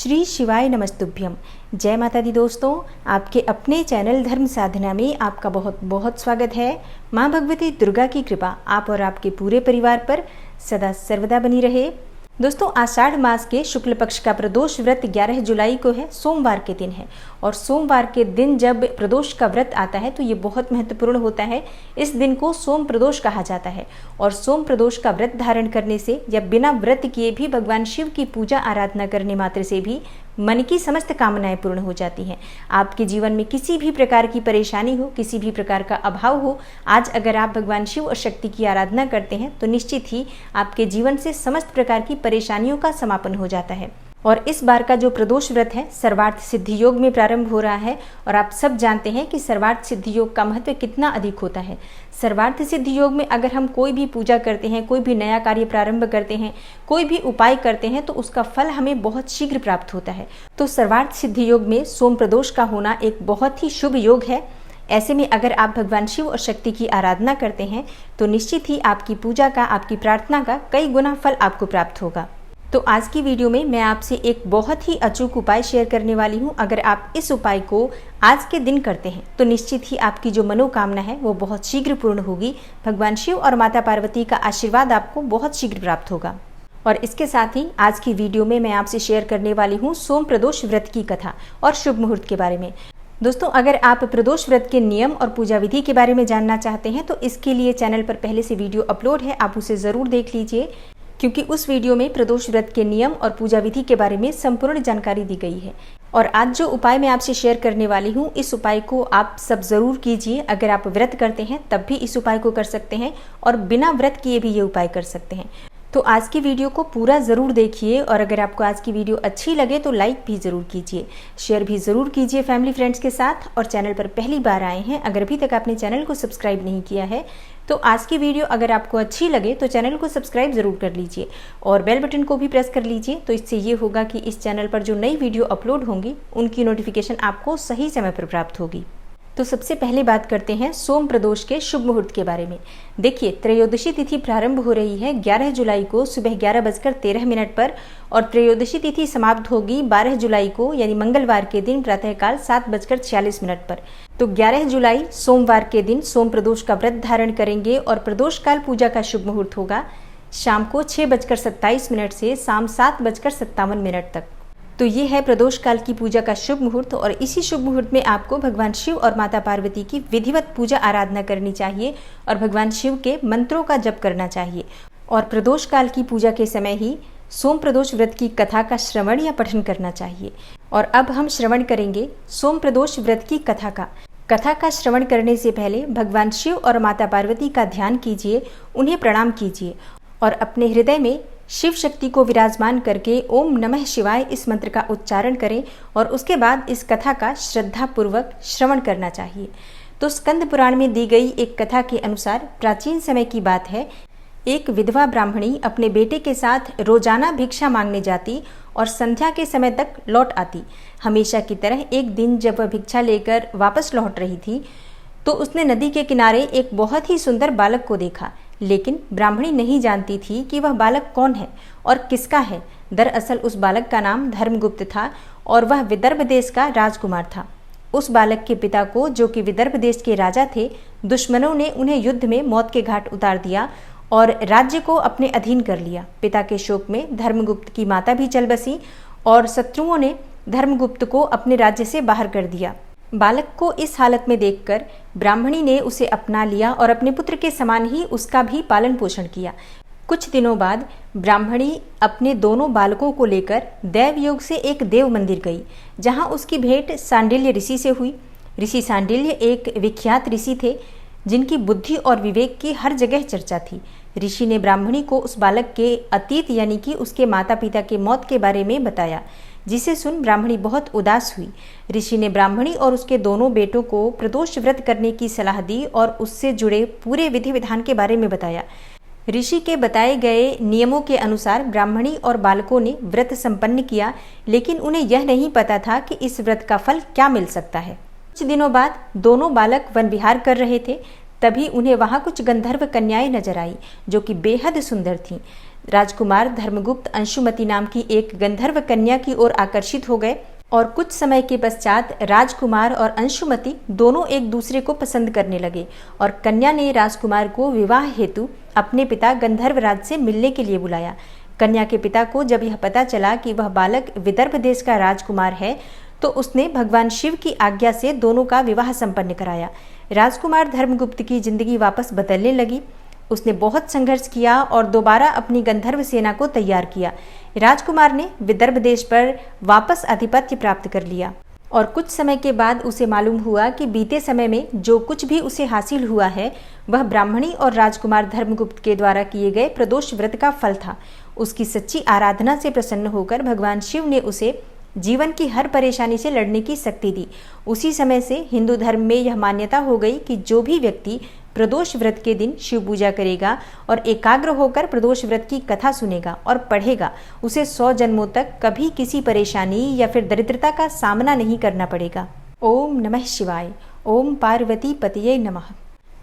श्री शिवाय नमस्तुभ्यम। जय माता दी दोस्तों, आपके अपने चैनल धर्म साधना में आपका बहुत बहुत स्वागत है। माँ भगवती दुर्गा की कृपा आप और आपके पूरे परिवार पर सदा सर्वदा बनी रहे। दोस्तों, आषाढ़ मास के शुक्ल पक्ष का प्रदोष व्रत 11 जुलाई को है, सोमवार के दिन है। और सोमवार के दिन जब प्रदोष का व्रत आता है तो ये बहुत महत्वपूर्ण होता है। इस दिन को सोम प्रदोष कहा जाता है। और सोम प्रदोष का व्रत धारण करने से या बिना व्रत किए भी भगवान शिव की पूजा आराधना करने मात्र से भी मन की समस्त कामनाएं पूर्ण हो जाती हैं। आपके जीवन में किसी भी प्रकार की परेशानी हो, किसी भी प्रकार का अभाव हो, आज अगर आप भगवान शिव और शक्ति की आराधना करते हैं तो निश्चित ही आपके जीवन से समस्त प्रकार की परेशानियों का समापन हो जाता है। और इस बार का जो प्रदोष व्रत है सर्वार्थ सिद्धि योग में प्रारंभ हो रहा है। और आप सब जानते हैं कि सर्वार्थ सिद्धि योग का महत्व कितना अधिक होता है। सर्वार्थ सिद्धि योग में अगर हम कोई भी पूजा करते हैं, कोई भी नया कार्य प्रारंभ करते हैं, कोई भी उपाय करते हैं तो उसका फल हमें बहुत शीघ्र प्राप्त होता है। तो सर्वार्थ सिद्धि योग में सोम प्रदोष का होना एक बहुत ही शुभ योग है। ऐसे में अगर आप भगवान शिव और शक्ति की आराधना करते हैं तो निश्चित ही आपकी पूजा का, आपकी प्रार्थना का कई गुना फल आपको प्राप्त होगा। तो आज की वीडियो में मैं आपसे एक बहुत ही अचूक उपाय शेयर करने वाली हूँ। अगर आप इस उपाय को आज के दिन करते हैं तो निश्चित ही आपकी जो मनोकामना है वो बहुत शीघ्र पूर्ण होगी। भगवान शिव और माता पार्वती का आशीर्वाद आपको बहुत शीघ्र प्राप्त होगा। और इसके साथ ही आज की वीडियो में मैं आपसे शेयर करने वाली हूँ सोम प्रदोष व्रत की कथा और शुभ मुहूर्त के बारे में। दोस्तों, अगर आप प्रदोष व्रत के नियम और पूजा विधि के बारे में जानना चाहते हैं तो इसके लिए चैनल पर पहले से वीडियो अपलोड है, आप उसे ज़रूर देख लीजिए, क्योंकि उस वीडियो में प्रदोष व्रत के नियम और पूजा विधि के बारे में संपूर्ण जानकारी दी गई है। और आज जो उपाय मैं आपसे शेयर करने वाली हूँ, इस उपाय को आप सब जरूर कीजिए। अगर आप व्रत करते हैं तब भी इस उपाय को कर सकते हैं और बिना व्रत किए भी ये उपाय कर सकते हैं। तो आज की वीडियो को पूरा ज़रूर देखिए। और अगर आपको आज की वीडियो अच्छी लगे तो लाइक भी ज़रूर कीजिए, शेयर भी ज़रूर कीजिए फैमिली फ्रेंड्स के साथ। और चैनल पर पहली बार आए हैं, अगर अभी तक आपने चैनल को सब्सक्राइब नहीं किया है तो आज की वीडियो अगर आपको अच्छी लगे तो चैनल को सब्सक्राइब ज़रूर कर लीजिए और बेल बटन को भी प्रेस कर लीजिए। तो इससे ये होगा कि इस चैनल पर जो नई वीडियो अपलोड होंगी उनकी नोटिफिकेशन आपको सही समय पर प्राप्त होगी। तो सबसे पहले बात करते हैं सोम प्रदोष के शुभ मुहूर्त के बारे में। देखिए, त्रयोदशी तिथि प्रारंभ हो रही है 11 जुलाई को सुबह 11:13 पर और त्रयोदशी तिथि समाप्त होगी 12 जुलाई को यानी मंगलवार के दिन प्रातःकाल 7:46 पर। तो 11 जुलाई सोमवार के दिन सोम प्रदोष का व्रत धारण करेंगे और प्रदोष काल पूजा का शुभ मुहूर्त होगा शाम को 6:27 से शाम 7:57 तक। तो ये है प्रदोष काल की पूजा का शुभ मुहूर्त। और इसी शुभ मुहूर्त में आपको भगवान शिव और माता पार्वती की विधिवत पूजा आराधना करनी चाहिए और भगवान शिव के मंत्रों का जप करना चाहिए। और प्रदोष काल की पूजा के समय ही सोम प्रदोष व्रत की कथा का श्रवण या पठन करना चाहिए। और अब हम श्रवण करेंगे सोम प्रदोष व्रत की कथा का। कथा का श्रवण करने से पहले भगवान शिव और माता पार्वती का ध्यान कीजिए, उन्हें प्रणाम कीजिए और अपने हृदय में शिव शक्ति को विराजमान करके ओम नमः शिवाय इस मंत्र का उच्चारण करें और उसके बाद इस कथा का श्रद्धा पूर्वक श्रवण करना चाहिए। तो स्कंद पुराण में दी गई एक कथा के अनुसार प्राचीन समय की बात है। एक विधवा ब्राह्मणी अपने बेटे के साथ रोजाना भिक्षा मांगने जाती और संध्या के समय तक लौट आती। हमेशा की तरह एक दिन जब वह भिक्षा लेकर वापस लौट रही थी तो उसने नदी के किनारे एक बहुत ही सुंदर बालक को देखा, लेकिन ब्राह्मणी नहीं जानती थी कि वह बालक कौन है और किसका है। दरअसल उस बालक का नाम धर्मगुप्त था और वह विदर्भ देश का राजकुमार था। उस बालक के पिता को, जो कि विदर्भ देश के राजा थे, दुश्मनों ने उन्हें युद्ध में मौत के घाट उतार दिया और राज्य को अपने अधीन कर लिया। पिता के शोक में धर्मगुप्त की माता भी चल बसी और शत्रुओं ने धर्मगुप्त को अपने राज्य से बाहर कर दिया। बालक को इस हालत में देखकर ब्राह्मणी ने उसे अपना लिया और अपने पुत्र के समान ही उसका भी पालन पोषण किया। कुछ दिनों बाद ब्राह्मणी अपने दोनों बालकों को लेकर दैवयोग से एक देव मंदिर गई, जहां उसकी भेंट सांडिल्य ऋषि से हुई। ऋषि सांडिल्य एक विख्यात ऋषि थे जिनकी बुद्धि और विवेक की हर जगह चर्चा थी। ऋषि ने ब्राह्मणी को उस बालक के अतीत यानी कि उसके माता पिता के मौत के बारे में बताया, जिसे सुन ब्राह्मणी बहुत उदास हुई। ऋषि ने ब्राह्मणी और उसके दोनों बेटों को प्रदोष व्रत करने की सलाह दी और उससे जुड़े पूरे विधि विधान के बारे में बताया। ऋषि के बताए गए नियमों के अनुसार ब्राह्मणी और बालकों ने व्रत संपन्न किया, लेकिन उन्हें यह नहीं पता था कि इस व्रत का फल क्या मिल सकता है। कुछ दिनों बाद दोनों बालक वन विहार कर रहे थे। तभी उन्हें वहां कुछ गंधर्व कन्याएं नजर आई जो कि बेहद सुंदर थीं। राजकुमार धर्मगुप्त अंशुमति नाम की एक गंधर्व कन्या की ओर आकर्षित हो गए और कुछ समय के पश्चात राजकुमार और अंशुमति दोनों एक दूसरे को पसंद करने लगे और कन्या ने राजकुमार को विवाह हेतु अपने पिता गंधर्वराज से मिलने के लिए बुलाया। कन्या के पिता को जब यह पता चला कि वह बालक विदर्भ देश का राजकुमार है तो उसने भगवान शिव की आज्ञा से दोनों का विवाह संपन्न कराया। राजकुमार धर्मगुप्त की जिंदगी वापस बदलने लगी। उसने बहुत संघर्ष किया और दोबारा अपनी गंधर्व सेना को तैयार किया। राजकुमार ने विदर्भ देश पर वापस आधिपत्य प्राप्त कर लिया और कुछ समय के बाद उसे मालूम हुआ कि बीते समय में जो कुछ भी उसे हासिल हुआ है वह ब्राह्मणी और राजकुमार धर्मगुप्त के द्वारा किए गए प्रदोष व्रत का फल था। उसकी सच्ची आराधना से प्रसन्न होकर भगवान शिव ने उसे जीवन की हर परेशानी से लड़ने की शक्ति दी। उसी समय से हिंदू धर्म में यह मान्यता हो गई कि जो भी व्यक्ति प्रदोष व्रत के दिन शिव पूजा करेगा और एकाग्र होकर प्रदोष व्रत की कथा सुनेगा और पढ़ेगा, उसे 100 जन्मों तक कभी किसी परेशानी या फिर दरिद्रता का सामना नहीं करना पड़ेगा। ओम नमः शिवाय। ओम पार्वती पतये नमः।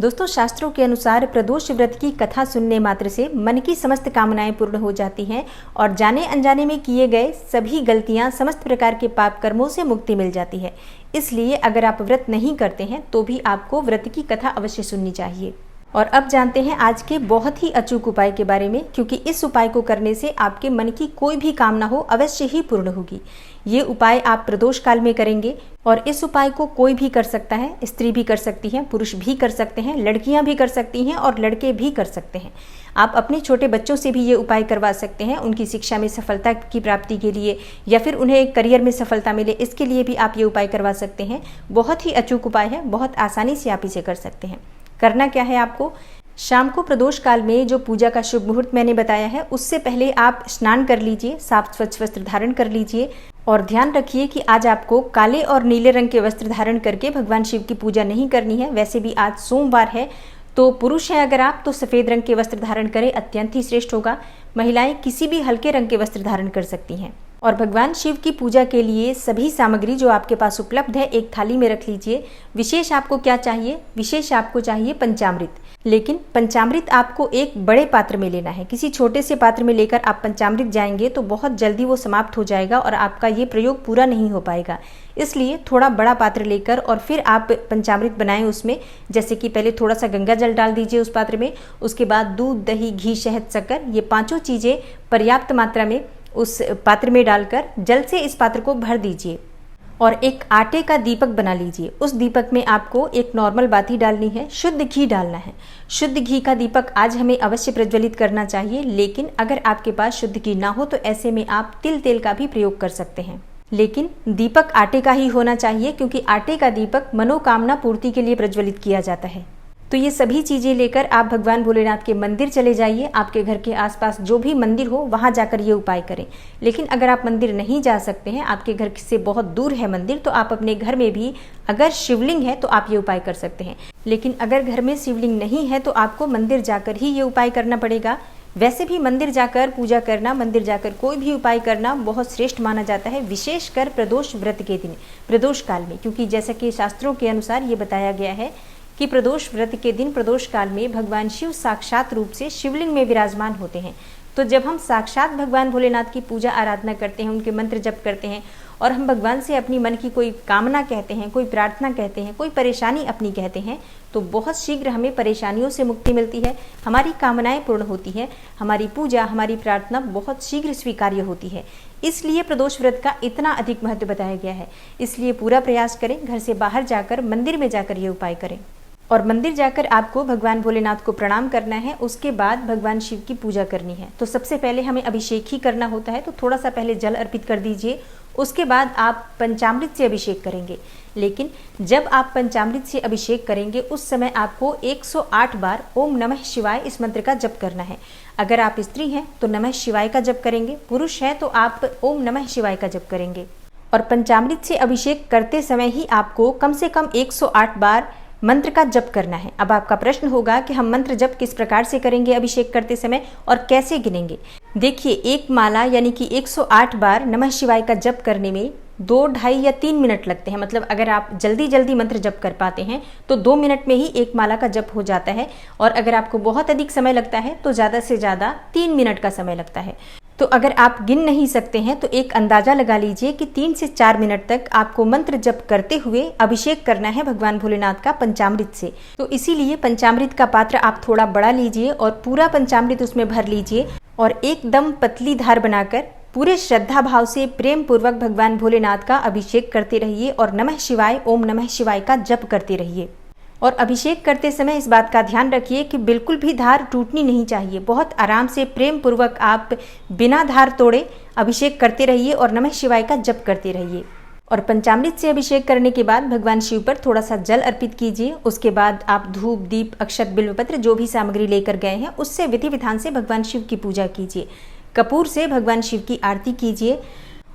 दोस्तों, शास्त्रों के अनुसार प्रदोष व्रत की कथा सुनने मात्र से मन की समस्त कामनाएं पूर्ण हो जाती हैं और जाने अनजाने में किए गए सभी गलतियां, समस्त प्रकार के पाप कर्मों से मुक्ति मिल जाती है। इसलिए अगर आप व्रत नहीं करते हैं तो भी आपको व्रत की कथा अवश्य सुननी चाहिए। और अब जानते हैं आज के बहुत ही अचूक उपाय के बारे में, क्योंकि इस उपाय को करने से आपके मन की कोई भी कामना हो अवश्य ही पूर्ण होगी। ये उपाय आप प्रदोष काल में करेंगे और इस उपाय को कोई भी कर सकता है। स्त्री भी कर सकती हैं, पुरुष भी कर सकते हैं, लड़कियां भी कर सकती हैं और लड़के भी कर सकते हैं। आप अपने छोटे बच्चों से भी ये उपाय करवा सकते हैं, उनकी शिक्षा में सफलता की प्राप्ति के लिए या फिर उन्हें करियर में सफलता मिले, इसके लिए भी आप ये उपाय करवा सकते हैं। बहुत ही अचूक उपाय है, बहुत आसानी से आप इसे कर सकते हैं। करना क्या है आपको, शाम को प्रदोष काल में जो पूजा का शुभ मुहूर्त मैंने बताया है उससे पहले आप स्नान कर लीजिए, साफ स्वच्छ वस्त्र धारण कर लीजिए और ध्यान रखिए कि आज आपको काले और नीले रंग के वस्त्र धारण करके भगवान शिव की पूजा नहीं करनी है। वैसे भी आज सोमवार है, तो पुरुष हैं अगर आप तो सफ़ेद रंग के वस्त्र धारण करें, अत्यंत ही श्रेष्ठ होगा। महिलाएं किसी भी हल्के रंग के वस्त्र धारण कर सकती हैं। और भगवान शिव की पूजा के लिए सभी सामग्री जो आपके पास उपलब्ध है एक थाली में रख लीजिए। विशेष आपको क्या चाहिए, विशेष आपको चाहिए पंचामृत। लेकिन पंचामृत आपको एक बड़े पात्र में लेना है। किसी छोटे से पात्र में लेकर आप पंचामृत जाएंगे तो बहुत जल्दी वो समाप्त हो जाएगा और आपका ये प्रयोग पूरा नहीं हो पाएगा। इसलिए थोड़ा बड़ा पात्र लेकर और फिर आप पंचामृत बनाएं उसमें। जैसे कि पहले थोड़ा सा गंगा जल डाल दीजिए उस पात्र में, उसके बाद दूध, दही, घी, शहद, शक्कर, ये पांचों चीज़ें पर्याप्त मात्रा में उस पात्र में डालकर जल से इस पात्र को भर दीजिए और एक आटे का दीपक बना लीजिए। उस दीपक में आपको एक नॉर्मल बाती डालनी है, शुद्ध घी डालना है। शुद्ध घी का दीपक आज हमें अवश्य प्रज्वलित करना चाहिए, लेकिन अगर आपके पास शुद्ध घी ना हो तो ऐसे में आप तिल तेल का भी प्रयोग कर सकते हैं। लेकिन दीपक आटे का ही होना चाहिए, क्योंकि आटे का दीपक मनोकामना पूर्ति के लिए प्रज्वलित किया जाता है। तो ये सभी चीज़ें लेकर आप भगवान भोलेनाथ के मंदिर चले जाइए। आपके घर के आसपास जो भी मंदिर हो वहाँ जाकर ये उपाय करें। लेकिन अगर आप मंदिर नहीं जा सकते हैं, आपके घर से बहुत दूर है मंदिर, तो आप अपने घर में भी अगर शिवलिंग है तो आप ये उपाय कर सकते हैं। लेकिन अगर घर में शिवलिंग नहीं है तो आपको मंदिर जाकर ही ये उपाय करना पड़ेगा। वैसे भी मंदिर जाकर पूजा करना, मंदिर जाकर कोई भी उपाय करना बहुत श्रेष्ठ माना जाता है, विशेषकर प्रदोष व्रत के दिन, प्रदोष काल में। क्योंकि जैसा कि शास्त्रों के अनुसार ये बताया गया है कि प्रदोष व्रत के दिन, प्रदोष काल में भगवान शिव साक्षात रूप से शिवलिंग में विराजमान होते हैं। तो जब हम साक्षात भगवान भोलेनाथ की पूजा आराधना करते हैं, उनके मंत्र जप करते हैं और हम भगवान से अपनी मन की कोई कामना कहते हैं, कोई प्रार्थना कहते हैं, कोई परेशानी अपनी कहते हैं, तो बहुत शीघ्र हमें परेशानियों से मुक्ति मिलती है, हमारी कामनाएं पूर्ण होती है, हमारी पूजा, हमारी प्रार्थना बहुत शीघ्र स्वीकार्य होती है। इसलिए प्रदोष व्रत का इतना अधिक महत्व बताया गया है। इसलिए पूरा प्रयास करें, घर से बाहर जाकर मंदिर में जाकर ये उपाय करें। और मंदिर जाकर आपको भगवान भोलेनाथ को प्रणाम करना है, उसके बाद भगवान शिव की पूजा करनी है। तो सबसे पहले हमें अभिषेक ही करना होता है, तो थोड़ा सा पहले जल अर्पित कर दीजिए। उसके बाद आप पंचामृत से अभिषेक करेंगे। लेकिन जब आप पंचामृत से अभिषेक करेंगे उस समय आपको 108 बार ओम नमः शिवाय इस मंत्र का जप करना है। अगर आप स्त्री हैं तो नमः शिवाय का जप करेंगे, पुरुष हैं तो आप ओम नमः शिवाय का जप करेंगे। और पंचामृत से अभिषेक करते समय ही आपको कम से कम 108 बार मंत्र का जप करना है। अब आपका प्रश्न होगा कि हम मंत्र जप किस प्रकार से करेंगे अभिषेक करते समय और कैसे गिनेंगे। देखिए, एक माला यानी कि 108 बार नमः शिवाय का जप करने में 2, ढाई या 3 मिनट लगते हैं। मतलब अगर आप जल्दी जल्दी मंत्र जप कर पाते हैं तो 2 मिनट में ही एक माला का जप हो जाता है, और अगर आपको बहुत अधिक समय लगता है तो ज़्यादा से ज़्यादा 3 मिनट का समय लगता है। तो अगर आप गिन नहीं सकते हैं तो एक अंदाज़ा लगा लीजिए कि 3 से 4 मिनट तक आपको मंत्र जप करते हुए अभिषेक करना है भगवान भोलेनाथ का पंचामृत से। तो इसीलिए पंचामृत का पात्र आप थोड़ा बड़ा लीजिए और पूरा पंचामृत उसमें भर लीजिए, और एकदम पतली धार बनाकर पूरे श्रद्धा भाव से प्रेम पूर्वक भगवान भोलेनाथ का अभिषेक करते रहिए और नमः शिवाय, ओम नमः शिवाय का जप करते रहिए। और अभिषेक करते समय इस बात का ध्यान रखिए कि बिल्कुल भी धार टूटनी नहीं चाहिए। बहुत आराम से प्रेम पूर्वक आप बिना धार तोड़े अभिषेक करते रहिए और नमः शिवाय का जप करते रहिए। और पंचामृत से अभिषेक करने के बाद भगवान शिव पर थोड़ा सा जल अर्पित कीजिए। उसके बाद आप धूप, दीप, अक्षत, बिल्वपत्र जो भी सामग्री लेकर गए हैं उससे विधि विधान से भगवान शिव की पूजा कीजिए। कपूर से भगवान शिव की आरती कीजिए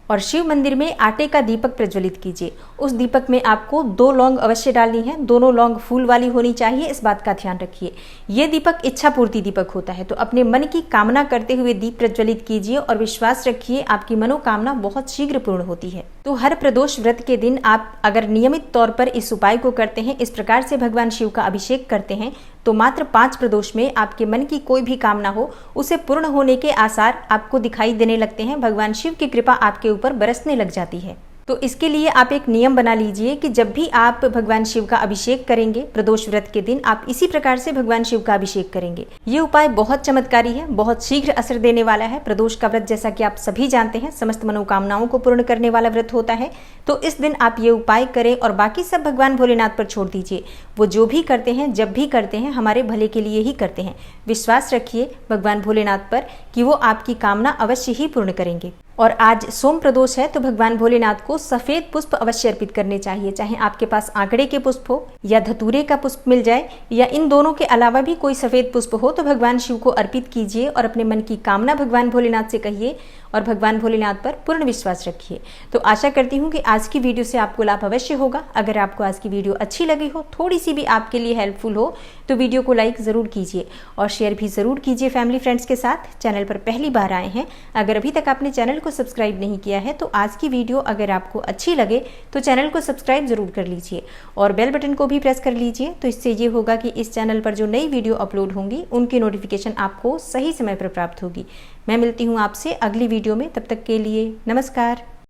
और शिव मंदिर में आटे का दीपक प्रज्वलित कीजिए। उस दीपक में आपको 2 लौंग अवश्य डालनी है, दोनों लौंग फूल वाली होनी चाहिए, इस बात का ध्यान रखिए। ये दीपक इच्छा पूर्ति दीपक होता है, तो अपने मन की कामना करते हुए दीप प्रज्वलित कीजिए और विश्वास रखिए आपकी मनोकामना बहुत शीघ्र पूर्ण होती है। तो हर प्रदोष व्रत के दिन आप अगर नियमित तौर पर इस उपाय को करते हैं, इस प्रकार से भगवान शिव का अभिषेक करते हैं, तो मात्र 5 प्रदोष में आपके मन की कोई भी कामना हो उसे पूर्ण होने के आसार आपको दिखाई देने लगते हैं। भगवान शिव की कृपा आपके ऊपर बरसने लग जाती है। तो इसके लिए आप एक नियम बना लीजिए कि जब भी आप भगवान शिव का अभिषेक करेंगे प्रदोष व्रत के दिन, आप इसी प्रकार से भगवान शिव का अभिषेक करेंगे। ये उपाय बहुत चमत्कारी है, बहुत शीघ्र असर देने वाला है। प्रदोष का व्रत जैसा कि आप सभी जानते हैं समस्त मनोकामनाओं को पूर्ण करने वाला व्रत होता है। तो इस दिन आप ये उपाय करें और बाकी सब भगवान भोलेनाथ पर छोड़ दीजिए। वो जो भी करते हैं, जब भी करते हैं, हमारे भले के लिए ही करते हैं। विश्वास रखिए भगवान भोलेनाथ पर कि वो आपकी कामना अवश्य ही पूर्ण करेंगे। और आज सोम प्रदोष है तो भगवान भोलेनाथ को सफेद पुष्प अवश्य अर्पित करने चाहिए। चाहे आपके पास आंकड़े के पुष्प हो या धतूरे का पुष्प मिल जाए या इन दोनों के अलावा भी कोई सफेद पुष्प हो तो भगवान शिव को अर्पित कीजिए और अपने मन की कामना भगवान भोलेनाथ से कहिए और भगवान भोलेनाथ पर पूर्ण विश्वास रखिए। तो आशा करती हूँ कि आज की वीडियो से आपको लाभ अवश्य होगा। अगर आपको आज की वीडियो अच्छी लगी हो, थोड़ी सी भी आपके लिए हेल्पफुल हो, तो वीडियो को लाइक ज़रूर कीजिए और शेयर भी ज़रूर कीजिए फैमिली फ्रेंड्स के साथ। चैनल पर पहली बार आए हैं, अगर अभी तक आपने चैनल को सब्सक्राइब नहीं किया है तो आज की वीडियो अगर आपको अच्छी लगे तो चैनल को सब्सक्राइब ज़रूर कर लीजिए और बेल बटन को भी प्रेस कर लीजिए। तो इससे ये होगा कि इस चैनल पर जो नई वीडियो अपलोड होंगी उनकी नोटिफिकेशन आपको सही समय पर प्राप्त होगी। मैं मिलती हूँ आपसे अगली वीडियो में, तब तक के लिए नमस्कार।